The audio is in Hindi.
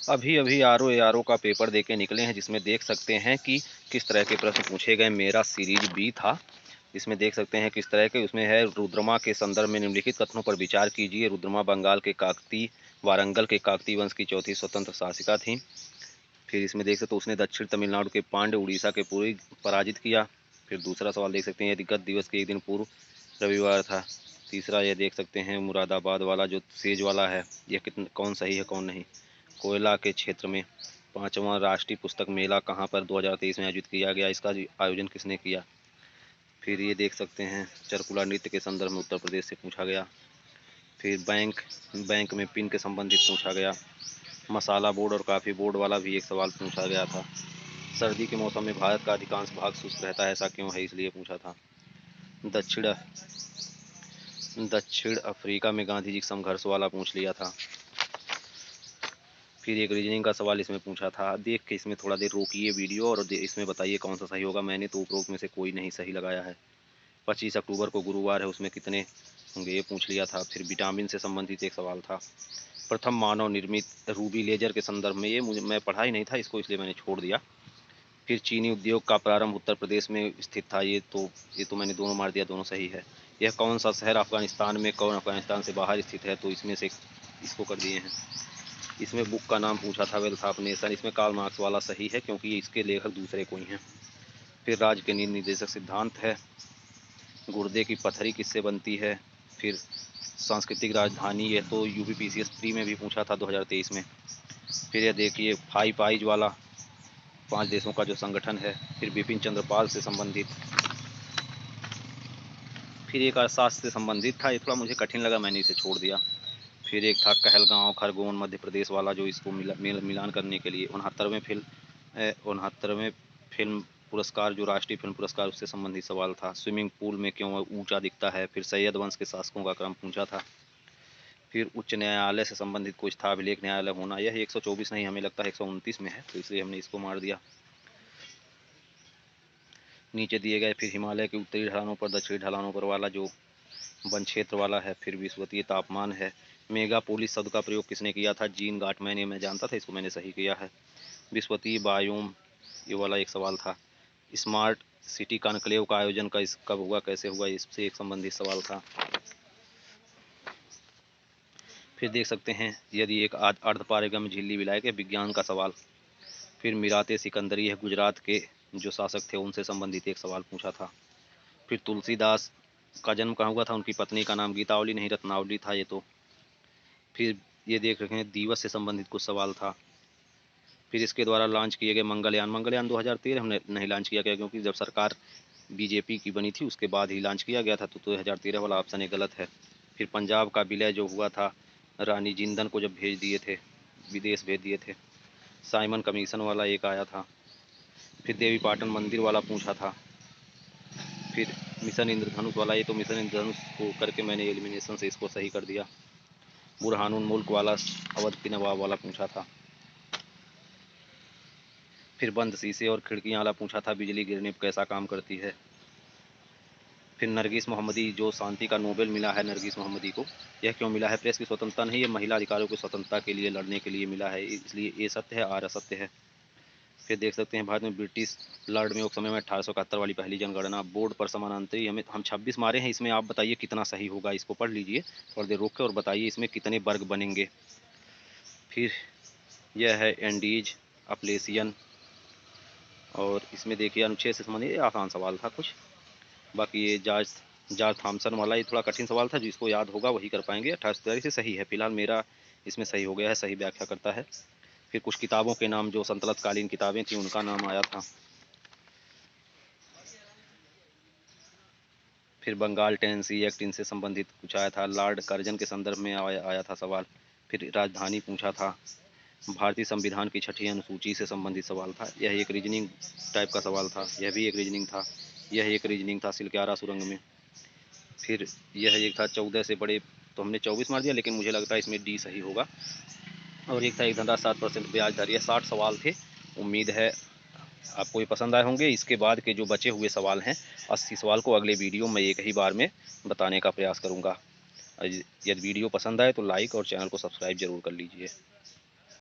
अभी अभी आरओ का पेपर देके निकले हैं, जिसमें देख सकते हैं कि किस तरह के प्रश्न पूछे गए। मेरा सीरीज बी था, इसमें देख सकते हैं किस तरह के। उसमें है रुद्रमा के संदर्भ में निम्नलिखित कथनों पर विचार कीजिए। रुद्रमा बंगाल के काकती वारंगल के काकती वंश की चौथी स्वतंत्र शासिका थी। फिर इसमें देख सकते तो उसने दक्षिण तमिलनाडु के पांड्य उड़ीसा के पूरी पराजित किया। फिर दूसरा सवाल देख सकते हैं, यदि गत दिवस के एक दिन पूर्व रविवार था। तीसरा ये देख सकते हैं, मुरादाबाद वाला जो सेज वाला है, यह कितना कौन सही है कौन नहीं। कोयला के क्षेत्र में पांचवा राष्ट्रीय पुस्तक मेला कहाँ पर 2023 में आयोजित किया गया, इसका आयोजन किसने किया। फिर ये देख सकते हैं, चरकुला नृत्य के संदर्भ में उत्तर प्रदेश से पूछा गया। फिर बैंक में पिन के संबंधित पूछा गया। मसाला बोर्ड और काफ़ी बोर्ड वाला भी एक सवाल पूछा गया था। सर्दी के मौसम में भारत का अधिकांश भाग शुष्क रहता है, ऐसा क्यों है, इसलिए पूछा था। दक्षिण दक्षिण अफ्रीका में गांधी जी संघर्ष वाला पूछ लिया था। फिर एक रीजनिंग का सवाल इसमें पूछा था। देख के इसमें थोड़ा देर रोकिए वीडियो और इसमें बताइए कौन सा सही होगा। मैंने तो उपरोक्त में से कोई नहीं सही लगाया है। 25 अक्टूबर को गुरुवार है, उसमें कितने होंगे ये पूछ लिया था। फिर विटामिन से संबंधित एक सवाल था। प्रथम मानव निर्मित रूबी लेजर के संदर्भ में, ये मुझे मैं पढ़ा ही नहीं था इसको, इसलिए मैंने छोड़ दिया। फिर चीनी उद्योग का प्रारंभ उत्तर प्रदेश में स्थित था, ये तो मैंने दोनों मार दिया, दोनों सही है। यह कौन सा शहर अफगानिस्तान में कौन अफगानिस्तान से बाहर स्थित है, तो इसमें से इसको कर दिए हैं। इसमें बुक का नाम पूछा था, वेल्थ ऑफ नेशन, इसमें कार्ल मार्क्स वाला सही है क्योंकि इसके लेखक दूसरे कोई हैं। फिर राज्य के निर्देशक सिद्धांत है। गुर्दे की पथरी किससे बनती है। फिर सांस्कृतिक राजधानी, ये तो यूपीपीसीएस प्री में भी पूछा था 2023 में। फिर यह देखिए फाइव आइज वाला 5 देशों का जो संगठन है। फिर बिपिन चंद्र पाल से संबंधित। फिर एक अर्थशास्त्र से संबंधित था, ये थोड़ा मुझे कठिन लगा, मैंने इसे छोड़ दिया। फिर एक था कहलगांव खरगोन मध्य प्रदेश वाला, जो इसको मिलान करने के लिए 69वें फिल्म पुरस्कार, जो राष्ट्रीय फिल्म पुरस्कार, उससे संबंधित सवाल था। स्विमिंग पूल में क्यों ऊंचा दिखता है। फिर सैयद वंश के शासकों का क्रम पूछा था। फिर उच्च न्यायालय से संबंधित कुछ था, अभिलेख न्यायालय होना, यह 124 नहीं, हमें लगता है 129 में है, तो इसलिए हमने इसको मार दिया। नीचे दिए गए फिर हिमालय के उत्तरी ढलानों पर दक्षिणी ढलानों पर वाला जो वन क्षेत्र वाला है। फिर विश्वतीय तापमान है। मेगापोलिस शब्द का प्रयोग किसने किया था, जीन गाटमैन, ये मैं जानता था, इसको मैंने सही किया है। विश्वतीय बायोम, ये वाला एक सवाल था। स्मार्ट सिटी कॉन्क्लेव का आयोजन कब हुआ, कैसे हुआ, इससे एक संबंधित सवाल था। फिर देख सकते हैं, यदि एक अर्धपारगम झिल्ली विलायक है, विज्ञान का सवाल। फिर मिराते सिकंदरी है, गुजरात के जो शासक थे उनसे संबंधित एक सवाल पूछा था। फिर तुलसीदास का जन्म कहाँ हुआ था, उनकी पत्नी का नाम गीतावली नहीं रत्नावली था ये तो। फिर ये देख रहे हैं, दिवस से संबंधित कुछ सवाल था। फिर इसके द्वारा लॉन्च किए गए मंगलयान 2013 हमने नहीं लॉन्च किया गया, क्योंकि जब सरकार बीजेपी की बनी थी उसके बाद ही लॉन्च किया गया था, तो 2013 वाला ऑप्शन ये गलत है। फिर पंजाब का विलय जो हुआ था, रानी जिंदन को जब भेज दिए थे, विदेश भेज दिए थे। साइमन कमीशन वाला एक आया था। फिर देवी पाटन मंदिर वाला पूछा था। फिर मिशन इंद्रधनुष वाला, ये तो मिशन इंद्रधनुष को करके मैंने एलिमिनेशन से इसको सही कर दिया। बुरहानुल मुल्क वाला अवध के नवाब वाला पूछा था। फिर बंद शीशे और खिड़कियाँ वाला पूछा था, बिजली गिरने पर कैसा काम करती है। फिर नरगिस मोहम्मदी, जो शांति का नोबेल मिला है नरगिस मोहम्मदी को, यह क्यों मिला है, प्रेस की स्वतंत्रता नहीं, ये महिला अधिकारों की स्वतंत्रता के लिए लड़ने के लिए मिला है, इसलिए ये सत्य है, आर असत्य है। फिर देख सकते हैं, भारत में ब्रिटिश लॉर्ड में उस समय में 1871 वाली पहली जनगणना। बोर्ड पर समानांतरी हम 26 मारे हैं, इसमें आप बताइए कितना सही होगा, इसको पढ़ लीजिए थोड़ी देर रोक के और बताइए इसमें कितने वर्ग बनेंगे। फिर यह है एंडीज अपलेसियन, और इसमें देखिए अनुच्छेद से संबंधित आसान सवाल था कुछ। बाकी ये जॉर्ज थॉमसन वाला, ये थोड़ा कठिन सवाल था, जिसको याद होगा वही कर पाएंगे। 28 से सही है, फिलहाल मेरा इसमें सही हो गया है, सही व्याख्या करता है। फिर कुछ किताबों के नाम, जो संतलत कालीन किताबें थी उनका नाम आया था। फिर बंगाल टेनेंसी एक्ट, इनसे संबंधित कुछ आया था। लॉर्ड कर्जन के संदर्भ में आया था सवाल। फिर राजधानी पूछा था। भारतीय संविधान की 6ठी अनुसूची से संबंधित सवाल था। यह एक रीजनिंग टाइप का सवाल था, यह भी एक रीजनिंग था। यह एक रीजनिंग था सिलक्यारा सुरंग में। फिर यह एक था 14 से बड़े, तो हमने 24 मार दिया, लेकिन मुझे लगता है इसमें डी सही होगा। और एक था एक धनराशि 7% ब्याज दर। यह 60 सवाल थे। उम्मीद है आपको ये पसंद आए होंगे। इसके बाद के जो बचे हुए सवाल हैं, 80 सवाल को अगले वीडियो में एक ही बार में बताने का प्रयास करूँगा। यदि वीडियो पसंद आए तो लाइक और चैनल को सब्सक्राइब जरूर कर लीजिए।